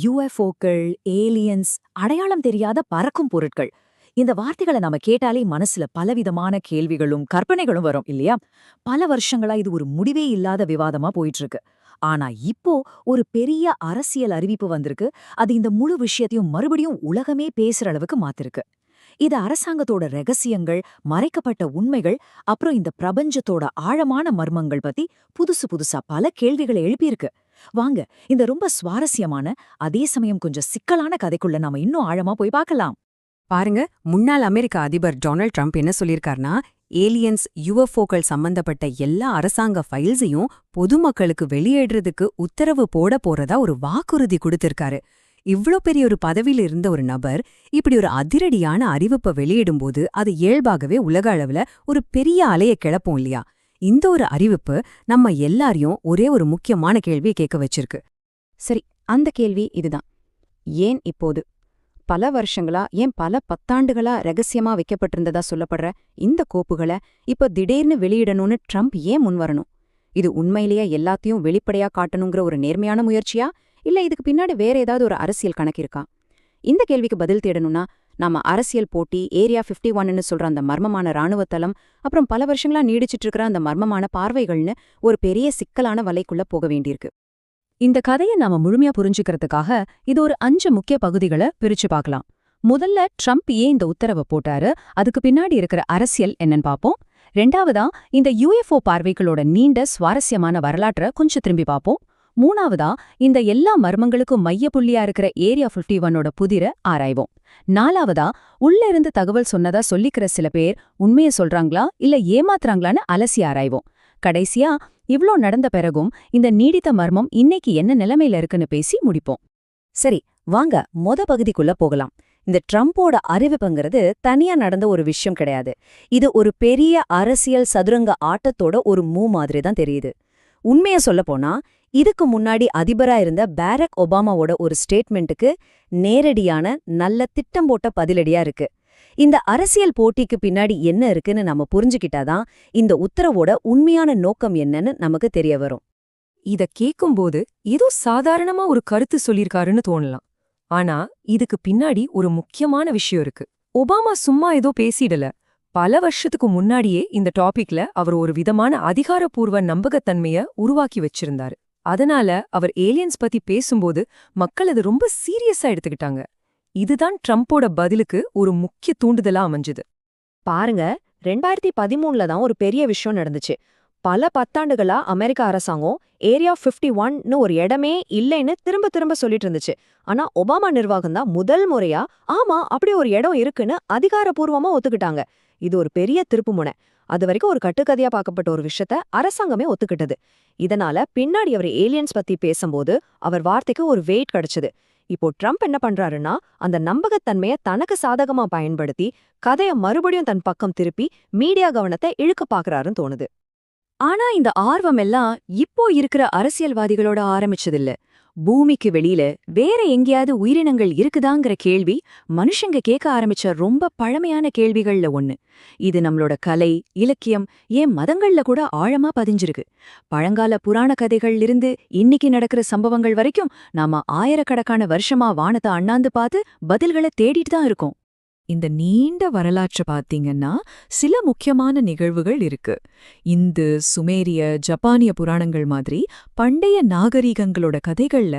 யுஎஃப்ஓக்கள், aliens, அடையாளம் தெரியாத பறக்கும் பொருட்கள். இந்த வார்த்தைகள நாம கேட்டாலே மனசுல பலவிதமான கேள்விகளும், கற்பனைகளும் வரும் இல்லையா? பல வருஷங்களா இது ஒரு முடிவே இல்லாத விவாதமா போயிட்டு இருக்கு. ஆனா இப்போ ஒரு பெரிய அரசியல் அறிவிப்பு வந்திருக்கு. அது இந்த முழு விஷயத்தையும் மறுபடியும் உலகமே பேசுற அளவுக்கு மாத்திருக்கு. இது அரசாங்கத்தோட ரகசியங்கள், மறைக்கப்பட்ட உண்மைகள், அப்புறம் இந்த பிரபஞ்சத்தோட ஆழமான மர்மங்கள் பத்தி புதுசு புதுசா பல கேள்விகளை எழுப்பியிருக்கு. வாங்க, இந்த ரொம்ப சுவாரஸ்யமான, அதே சமயம் கொஞ்சம் சிக்கலான கதைக்குள்ள நாம இன்னும் ஆழமா போய் பார்க்கலாம். பாருங்க, முன்னாள் அமெரிக்க அதிபர் டொனால்ட் ட்ரம்ப் என்ன சொல்லியிருக்காருன்னா, ஏலியன்ஸ், யுஎஃப்ஓக்கள் சம்பந்தப்பட்ட எல்லா அரசாங்க ஃபைல்ஸையும் பொதுமக்களுக்கு வெளியேடுறதுக்கு உத்தரவு போட போறதா ஒரு வாக்குறுதி கொடுத்திருக்காரு. இவ்ளோ பெரிய ஒரு பதவியில இருந்த ஒரு நபர் இப்படி ஒரு அதிரடியான அறிவிப்பை வெளியிடும்போது அது இயல்பாகவே உலக அளவுல ஒரு பெரிய அலையை கிளப்பும் இல்லையா? இந்த ஒரு அறிவிப்பு நம்ம எல்லாரையும் ஒரே ஒரு முக்கியமான கேள்வியை கேட்க வச்சிருக்கு. சரி, அந்த கேள்வி இதுதான். ஏன் இப்போது? பல வருஷங்களா, ஏன் பல பத்தாண்டுகளா ரகசியமா வைக்கப்பட்டிருந்ததா சொல்லப்படுற இந்த கோப்புகளை இப்ப திடீர்னு வெளியிடணும்னு ட்ரம்ப் ஏன் முன்வரணும்? இது உண்மையிலேயே எல்லாத்தையும் வெளிப்படையா காட்டணுங்கிற ஒரு நேர்மையான முயற்சியா, இல்ல இதுக்கு பின்னாடி வேற ஏதாவது ஒரு அரசியல் கணக்கு இருக்கா? இந்த கேள்விக்கு பதில் தேடணும்னா நாம அரசியல் போட்டி, ஏரியா 51ன்னு சொல்ற அந்த மர்மமான ராணுவ தளம், அப்புறம் பல வருஷங்களா நீடிச்சிட்டு இருக்கிற அந்த மர்மமான பார்வைகள்னு ஒரு பெரிய சிக்கலான வலைக்குள்ள போக வேண்டியிருக்கு. இந்த கதையை நாம முழுமையா புரிஞ்சுக்கிறதுக்காக இது ஒரு 5 முக்கிய பகுதிகளை பிரிச்சு பார்க்கலாம். முதல்ல ட்ரம்ப் ஏன் இந்த உத்தரவை போட்டாரு, அதுக்கு பின்னாடி இருக்கிற அரசியல் என்னன்னு பார்ப்போம். ரெண்டாவதா இந்த யுஎஃப்ஓ பார்வைகளோட நீண்ட சுவாரஸ்யமான வரலாற்றை கொஞ்சம் திரும்பி பார்ப்போம். மூணாவதா இந்த எல்லா மர்மங்களுக்கும் மையப்புள்ளியா இருக்கிற ஏரியா 51ஓட புதிரை ஆராய்வோம். நாலாவதா உள்ள இருந்து தகவல் சொன்னதா சொல்லிக்கிற சில பேர் உண்மையை சொல்றாங்களா இல்ல ஏமாத்துறாங்களான்னு அலசி ஆராய்வோம். கடைசியா இவ்ளோ நடந்த பிறகும் இந்த நீடித்த மர்மம் இன்னைக்கு என்ன நிலைமையில இருக்குன்னு பேசி முடிப்போம். சரி, வாங்க பகுதிக்குள்ள போகலாம். இந்த ட்ரம்போட அறிவிப்புங்கிறது தனியா நடந்த ஒரு விஷயம் கிடையாது. இது ஒரு பெரிய அரசியல் சதுரங்க ஆட்டத்தோட ஒரு மாதிரி தான் தெரியுது. உண்மைய சொல்லப்போனா, இதுக்கு முன்னாடி அதிபரா இருந்த பாரக் ஒபாமாவோட ஒரு ஸ்டேட்மெண்ட்டுக்கு நேரடியான, நல்ல திட்டம் போட்ட பதிலடியா இருக்கு. இந்த அரசியல் போட்டிக்கு பின்னாடி என்ன இருக்குன்னு நம்ம புரிஞ்சுக்கிட்டாதான் இந்த உத்தரவோட உண்மையான நோக்கம் என்னன்னு நமக்கு தெரிய வரும். இத கேக்கும்போது ஏதோ சாதாரணமா ஒரு கருத்து சொல்லிருக்காருன்னு தோணலாம். ஆனா இதுக்கு பின்னாடி ஒரு முக்கியமான விஷயம் இருக்கு. ஒபாமா சும்மா ஏதோ பேசிடல. பல வருஷத்துக்கு முன்னாடியே இந்த டாபிக்ல அவர் ஒரு விதமான அதிகாரப்பூர்வ நம்பகத்தன்மைய உருவாக்கி வச்சிருந்தாரு. அதனால அவர் ஏலியன்ஸ் பத்தி பேசும்போது மக்கள் அது ரொம்ப சீரியஸா எடுத்துக்கிட்டாங்க. இதுதான் ட்ரம்போட பதிலுக்கு ஒரு முக்கிய தூண்டுதலா அமைஞ்சுது. பாருங்க, 2013ல தான் ஒரு பெரிய விஷயம் நடந்துச்சு. பல பத்தாண்டுகளா அமெரிக்க அரசாங்கம் ஏரியா 51ன்னு ஒரு இடமே இல்லைன்னு திரும்ப திரும்ப சொல்லிட்டு இருந்துச்சு. ஆனா ஒபாமா நிர்வாகம் தான் முதல் முறையா ஆமா அப்படி ஒரு இடம் இருக்குன்னு அதிகாரப்பூர்வமா ஒத்துக்கிட்டாங்க. இது ஒரு பெரிய திருப்புமுனை. அது வரைக்கும் ஒரு கட்டுக்கதையா பார்க்கப்பட்ட ஒரு விஷயத்த அரசாங்கமே ஒத்துக்கிட்டது. இதனால பின்னாடி அவர் ஏலியன்ஸ் பத்தி பேசும்போது அவர் வார்த்தைக்கு ஒரு வெயிட் கிடைச்சது. இப்போ ட்ரம்ப் என்ன பண்றாருன்னா, அந்த நம்பகத்தன்மைய தனக்கு சாதகமா பயன்படுத்தி கதைய மறுபடியும் தன் பக்கம் திருப்பி மீடியா கவனத்தை இழுக்க பாக்குறாருன்னு தோணுது. ஆனா இந்த ஆர்வம் எல்லாம் இப்போ இருக்கிற அரசியல்வாதிகளோட ஆரம்பிச்சதில்ல. பூமிக்கு வெளியில வேற எங்கேயாவது உயிரினங்கள் இருக்குதாங்கிற கேள்வி மனுஷங்க கேட்க ஆரம்பிச்ச ரொம்ப பழமையான கேள்விகள்ல ஒண்ணு. இது நம்மளோட கலை, இலக்கியம், ஏன் மதங்கள்ல கூட ஆழமா பதிஞ்சிருக்கு. பழங்கால புராண கதைகள்ல இருந்து இன்னைக்கு நடக்கிற சம்பவங்கள் வரைக்கும் நாம ஆயிரக்கணக்கான வருஷமா வானத்தை அண்ணாந்து பார்த்து பதில்களை தேடிட்டு தான் இருக்கோம். இந்த நீண்ட வரலாற்றை பார்த்தீங்கன்னா சில முக்கியமான நிகழ்வுகள் இருக்கு. இந்து, சுமேரிய, ஜப்பானிய புராணங்கள் மாதிரி பண்டைய நாகரீகங்களோட கதைகள்ல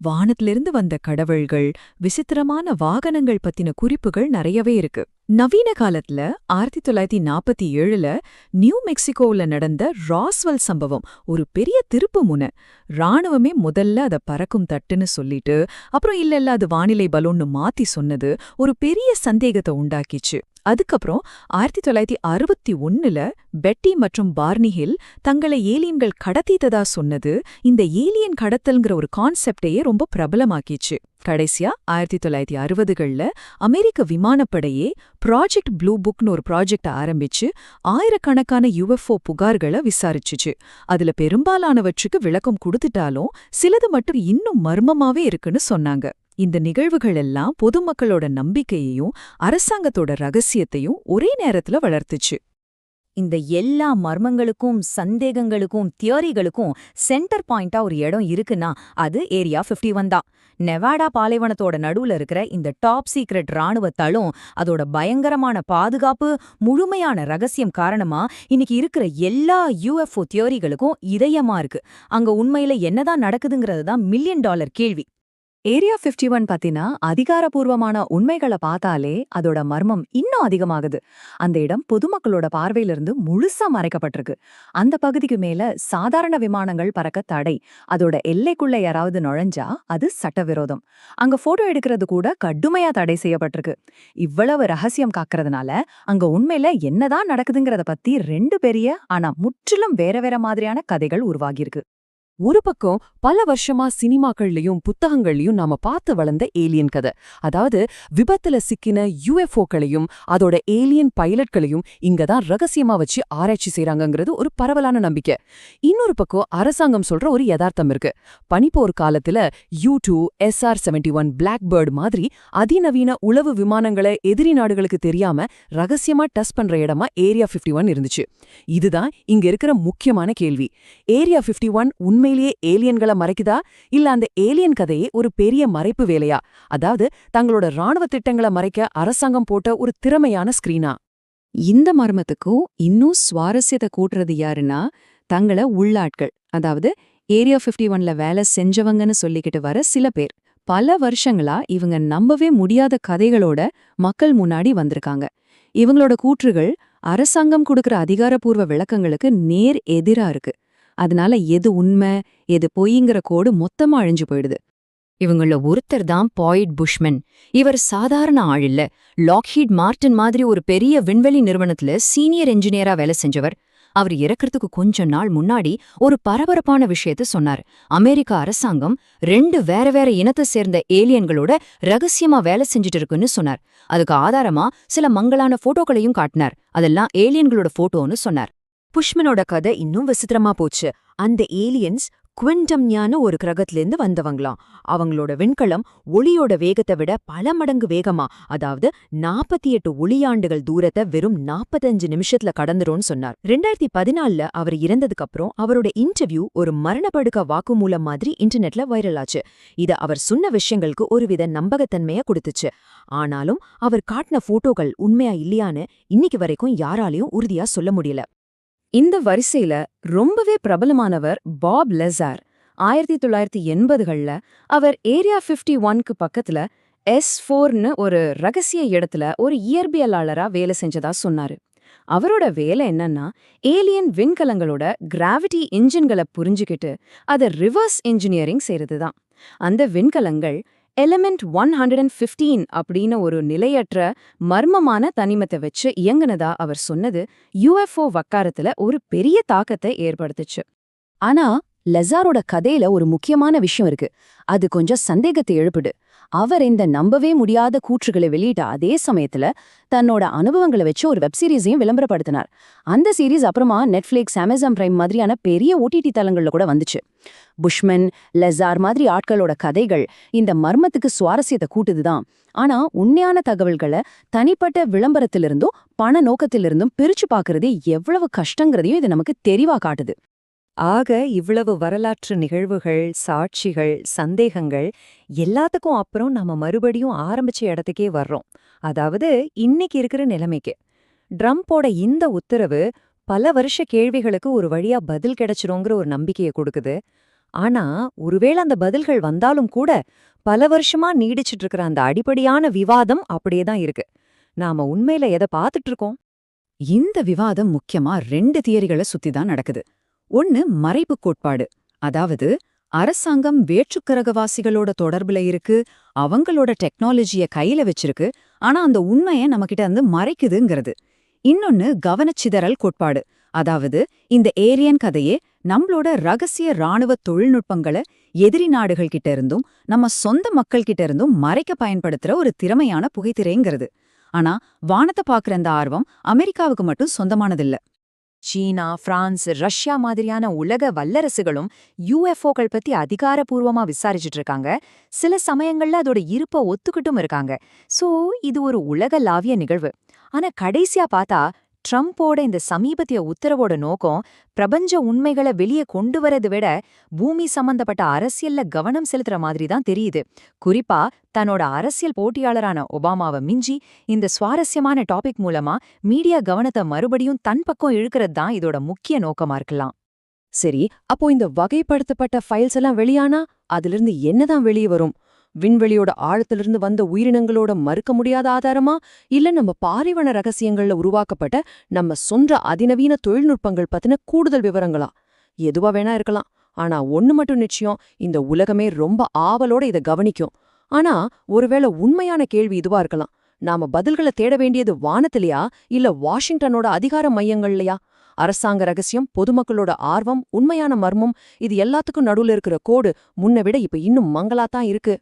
வானத்திலிருந்து வந்த கடவுள்கள், விசித்திரமான வாகனங்கள் பத்தின குறிப்புகள் நிறையவே இருக்கு. நவீன காலத்துல 1947ல நியூ மெக்சிகோவுல நடந்த ராஸ்வெல் சம்பவம் ஒரு பெரிய திருப்பு முனை. ராணுவமே முதல்ல அத பறக்கும் தட்டுன்னு சொல்லிட்டு அப்புறம் இல்ல அது வானிலை பலூன்னு மாத்தி சொன்னது ஒரு பெரிய சந்தேகத்தை உண்டாக்கிச்சு. அதுக்கப்புறம் 1961ல பெட்டி மற்றும் பார்னி ஹில் தங்களை ஏலியன்கள் கடத்தித்ததா சொன்னது இந்த ஏலியன் கடத்தல்ங்கிற ஒரு கான்செப்டையே ரொம்ப பிரபலமாக்கிச்சு. கடைசியா 1960கள்ல அமெரிக்க விமானப்படையே ப்ராஜெக்ட் ப்ளூ புக்னு ஒரு ப்ராஜெக்ட் ஆரம்பிச்சு ஆயிரக்கணக்கான யுஎஃப்ஓ புகார்களை விசாரிச்சுச்சு. அதுல பெரும்பாலானவற்றுக்கு விளக்கம் கொடுத்துட்டாலும் சிலது மட்டும் இன்னும் மர்மமாவே இருக்குன்னு சொன்னாங்க. இந்த நிகழ்வுகள் எல்லாம் பொதுமக்களோட நம்பிக்கையையும் அரசாங்கத்தோட ரகசியத்தையும் ஒரே நேரத்துல வளர்த்துச்சு. இந்த எல்லா மர்மங்களுக்கும் சந்தேகங்களுக்கும் தியரிகளுக்கும் சென்டர் பாயிண்டா ஒரு இடம் இருக்குன்னா அது ஏரியா 51 தான். நெவாடா பாலைவனத்தோட நடுவுல இருக்கிற இந்த டாப் சீக்ரெட் ராணுவ தளம், அதோட பயங்கரமான பாதுகாப்பு, முழுமையான ரகசியம் காரணமா இன்னைக்கு இருக்கிற எல்லா UFO தியரிகளுக்கும் இதயமா இருக்கு. அங்க உண்மையில என்னதான் நடக்குதுங்கிறது தான் $1 மில்லியன் கேள்வி. ஏரியா 51 பத்தினா அதிகாரப்பூர்வமான உண்மைகளை பார்த்தாலே அதோட மர்மம் இன்னும் அதிகமாகுது. அந்த இடம் பொதுமக்களோட பார்வையிலிருந்து முழுசா மறைக்கப்பட்டிருக்கு. அந்த பகுதிக்கு மேல சாதாரண விமானங்கள் பறக்க தடை. அதோட எல்லைக்குள்ள யாராவது நுழைஞ்சா அது சட்டவிரோதம். அங்க போட்டோ எடுக்கிறது கூட கடுமையா தடை செய்யப்பட்டிருக்கு. இவ்வளவு ரகசியம் காக்கறதுனால அங்க உண்மையில என்னதான் நடக்குதுங்கிறத பத்தி 2 பெரிய ஆனா முற்றிலும் வேற வேற மாதிரியான கதைகள் உருவாகியிருக்கு. ஒரு பக்கம் பல வருஷமா சினிமாக்கள்லயும் புத்தகங்கள்லயும் நாம பார்த்து வளர்ந்த ஏலியன் கதை, அதாவது விபத்துல சிக்கின UFOக்களையும் அதோட ஏலியன் பைலட்களையும் இங்கதான் ரகசியமா வச்சு ஆராய்ச்சி செய்றாங்கங்கிறது ஒரு பரவலான நம்பிக்கை. இன்னொரு பக்கம் அரசாங்கம் சொல்ற ஒரு யதார்த்தம் இருக்கு. பனிப்போர் காலத்துல U-2, SR-71 பிளாக்பேர்ட் மாதிரி அதிநவீன உளவு விமானங்களை எதிரி நாடுகளுக்கு தெரியாம ரகசியமா டெஸ்ட் பண்ற இடமா ஏரியா 51 இருந்துச்சு. இதுதான் இங்க இருக்கிற முக்கியமான கேள்வி. ஏரியா 51 உண்மையிலேயே ஏலியன்களை மறைக்குதா, இல்ல அந்த ஏலியன் கதையே ஒரு பெரிய மறைப்பு வேலையா? அதாவது தங்களோட ராணுவ திட்டங்களை மறைக்க அரசாங்கம் போட்ட ஒரு திறமையான ஸ்கிரீனா? இந்த மர்மத்துக்கும் இன்னும் சுவாரஸ்யத்தை கூட்டுறது யாருன்னா, தங்கள உள்ளாட்கள், அதாவது ஏரியா 51ல வேலை செஞ்சவங்கன்னு சொல்லிக்கிட்டு வர சில பேர். பல வருஷங்களா இவங்க நம்பவே முடியாத கதைகளோட மக்கள் முன்னாடி வந்திருக்காங்க. இவங்களோட கூற்றுகள் அரசாங்கம் கொடுக்கிற அதிகாரப்பூர்வ விளக்கங்களுக்கு நேர் எதிரா இருக்கு. அதனால எது உண்மை எது பொய்ங்கிற கோடு மொத்தமா அழிஞ்சு போயிடுது. இவங்கள ஒருத்தர் தான் பாய்ட் புஷ்மன். இவர் சாதாரண ஆள் இல்ல. லாக்ஹீட் மார்டின் மாதிரி ஒரு பெரிய விண்வெளி நிறுவனத்துல சீனியர் என்ஜினியரா வேலை செஞ்சவர். அவர் இறக்கறதுக்கு கொஞ்ச நாள் முன்னாடி ஒரு பரபரப்பான விஷயத்த சொன்னார். அமெரிக்க அரசாங்கம் 2 வேற வேற இனத்தை சேர்ந்த ஏலியன்களோட ரகசியமா வேலை செஞ்சுட்டு இருக்குன்னு சொன்னார். அதுக்கு ஆதாரமா சில மங்கலான போட்டோக்களையும் காட்டினார். அதெல்லாம் ஏலியன்களோட போட்டோன்னு சொன்னார். புஷ்மனோட கதை இன்னும் விசித்திரமா போச்சு. அந்த ஏலியன்ஸ் குவிண்டம்ஞான ஒரு கிரகத்திலேருந்து வந்தவங்களாம். அவங்களோட விண்கலம் ஒளியோட வேகத்தை விட பல மடங்கு வேகமா, அதாவது 48 ஒளியாண்டுகள் தூரத்தை வெறும் 45 நிமிஷத்துல கடந்துரும்னு சொன்னார். 2014 அவர் இறந்ததுக்கு அப்புறம் அவரோட இன்டர்வியூ ஒரு மரணப்படுக்க வாக்குமூலம் மாதிரி இன்டர்நெட்ல வைரல் ஆச்சு. இது அவர் சொன்ன விஷயங்களுக்கு ஒருவித நம்பகத்தன்மைய கொடுத்துச்சு. ஆனாலும் அவர் காட்டின போட்டோக்கள் உண்மையா இல்லையான்னு இன்னைக்கு வரைக்கும் யாராலையும் உறுதியா சொல்ல முடியல. இந்த வரிசையில ரொம்பவே பிரபலமானவர் பாப் லெசார். 1980கள்ல அவர் ஏரியா 51க்கு பக்கத்துல S4ன்னு ஒரு ரகசிய இடத்துல ஒரு இயற்பியலாளரா வேலை செஞ்சதா சொன்னாரு. அவரோட வேலை என்னன்னா, ஏலியன் விண்கலங்களோட கிராவிட்டி இன்ஜின்களை புரிஞ்சுக்கிட்டு அதை ரிவர்ஸ் இன்ஜினியரிங் செய்யறதுதான். அந்த விண்கலங்கள் எலிமெண்ட் 115 அப்படின்னு ஒரு நிலையற்ற மர்மமான தனிமத்தை வச்சு இயங்குனதா அவர் சொன்னது UFO வக்காரத்துல ஒரு பெரிய தாக்கத்தை ஏற்படுத்துச்சு. ஆனா லெசாரோட கதையில ஒரு முக்கியமான விஷயம் இருக்கு. அது கொஞ்சம் சந்தேகத்தை எழுப்புது. அவர் இந்த நம்பவே முடியாத கூற்றுகளை வெளியிட்ட அதே சமயத்துல தன்னோட அனுபவங்களை வச்சு ஒரு வெப் சீரிஸையும் விளம்பரப்படுத்தினார். அந்த சீரீஸ் அப்புறமா நெட்ஃபிளிக்ஸ், அமேசான் பிரைம் மாதிரியான பெரிய OTT தளங்கள்ல கூட வந்துச்சு. புஷ்மன், லெசார் மாதிரி ஆட்களோட கதைகள் இந்த மர்மத்துக்கு சுவாரஸ்யத்தை கூட்டுதுதான். ஆனா உண்மையான தகவல்களை தனிப்பட்ட விளம்பரத்திலிருந்தும் பண நோக்கத்திலிருந்தும் பிரிச்சு பார்க்கறது எவ்வளவு கஷ்டங்கிறதையும் இது நமக்கு தெளிவா காட்டுது. ஆக இவ்வளவு வரலாற்று நிகழ்வுகள், சாட்சிகள், சந்தேகங்கள் எல்லாத்துக்கும் அப்புறம் நாம மறுபடியும் ஆரம்பிச்ச இடத்துக்கே வர்றோம். அதாவது இன்னைக்கு இருக்கிற நிலைமைக்கு. ட்ரம்போட இந்த உத்தரவு பல வருஷ கேள்விகளுக்கு ஒரு வழியா பதில் கிடைச்சிருங்கிற ஒரு நம்பிக்கையை கொடுக்குது. ஆனா ஒருவேளை அந்த பதில்கள் வந்தாலும் கூட பல வருஷமா நீடிச்சிட்டு இருக்கிற அந்த அடிப்படையான விவாதம் அப்படியேதான் இருக்கு. நாம உண்மையில எதை பார்த்துட்டு இருக்கோம்? இந்த விவாதம் முக்கியமா 2 தியரிகளை சுத்திதான் நடக்குது. ஒன்னு மறைப்பு கோட்பாடு, அதாவது அரசாங்கம் வேற்றுக்கிரகவாசிகளோட தொடர்புல இருக்கு, அவங்களோட டெக்னாலஜிய கையில வச்சிருக்கு, ஆனா அந்த உண்மைய நம்மகிட்ட இருந்து மறைக்குதுங்கிறது. இன்னொன்னு கவனச்சிதறல் கோட்பாடு, அதாவது இந்த ஏலியன் கதையே நம்மளோட ரகசிய ராணுவ தொழில்நுட்பங்களை எதிரி நாடுகள் கிட்ட இருந்தும் நம்ம சொந்த மக்கள் கிட்ட இருந்தும் மறைக்க பயன்படுத்துற ஒரு திறமையான புகைத்திரைங்கிறது. ஆனா வானத்தை பாக்குற அந்த ஆர்வம் அமெரிக்காவுக்கு மட்டும் சொந்தமானதில்ல. சீனா, பிரான்ஸ், ரஷ்யா மாதிரியான உலக வல்லரசுகளும் UFOக்கள் பத்தி அதிகாரப்பூர்வமா விசாரிச்சுட்டு இருக்காங்க. சில சமயங்கள்ல அதோட இருப்ப ஒத்துக்கிட்டும் இருக்காங்க. சோ இது ஒரு உலகளாவிய நிகழ்வு. ஆனா கடைசியா பார்த்தா ட்ரம்போட இந்த சமீபத்திய உத்தரவோட நோக்கம் பிரபஞ்ச உண்மைகளை வெளியே கொண்டு வரதை விட பூமி சம்பந்தப்பட்ட அரசியல்ல கவனம் செலுத்துற மாதிரி தான் தெரியுது. குறிப்பா தன்னோட அரசியல் போட்டியாளரான ஒபாமாவை மிஞ்சி இந்த சுவாரஸ்யமான டாபிக் மூலமா மீடியா கவனத்தை மறுபடியும் தன் பக்கம் இழுக்கிறது தான் இதோட முக்கிய நோக்கமா இருக்கலாம். சரி, அப்போ இந்த வகைப்படுத்தப்பட்ட ஃபைல்ஸ் எல்லாம் வெளியானா அதிலிருந்து என்னதான் வெளியே வரும்? விண்வெளியோட ஆழத்திலிருந்து வந்த உயிரினங்களோட மறுக்க முடியாத ஆதாரமா, இல்ல நம்ம பாலைவன ரகசியங்கள்ல உருவாக்கப்பட்ட நம்ம சொந்த அதிநவீன தொழில்நுட்பங்கள் பத்தின கூடுதல் விவரங்களா? எதுவா வேணா இருக்கலாம். ஆனா ஒண்ணு மட்டும் நிச்சயம், இந்த உலகமே ரொம்ப ஆவலோட இத கவனிக்கும். ஆனா ஒருவேளை உண்மையான கேள்வி இதுவா இருக்கலாம், நாம பதில்களை தேட வேண்டியது வானத்திலையா இல்ல வாஷிங்டனோட அதிகார மையங்கள்லயா? அரசாங்க ரகசியம், பொதுமக்களோட ஆர்வம், உண்மையான மர்மம், இது எல்லாத்துக்கும் நடுவுல இருக்கிற கோடு முன்ன விட இப்ப இன்னும் மங்கலாத்தான் இருக்கு.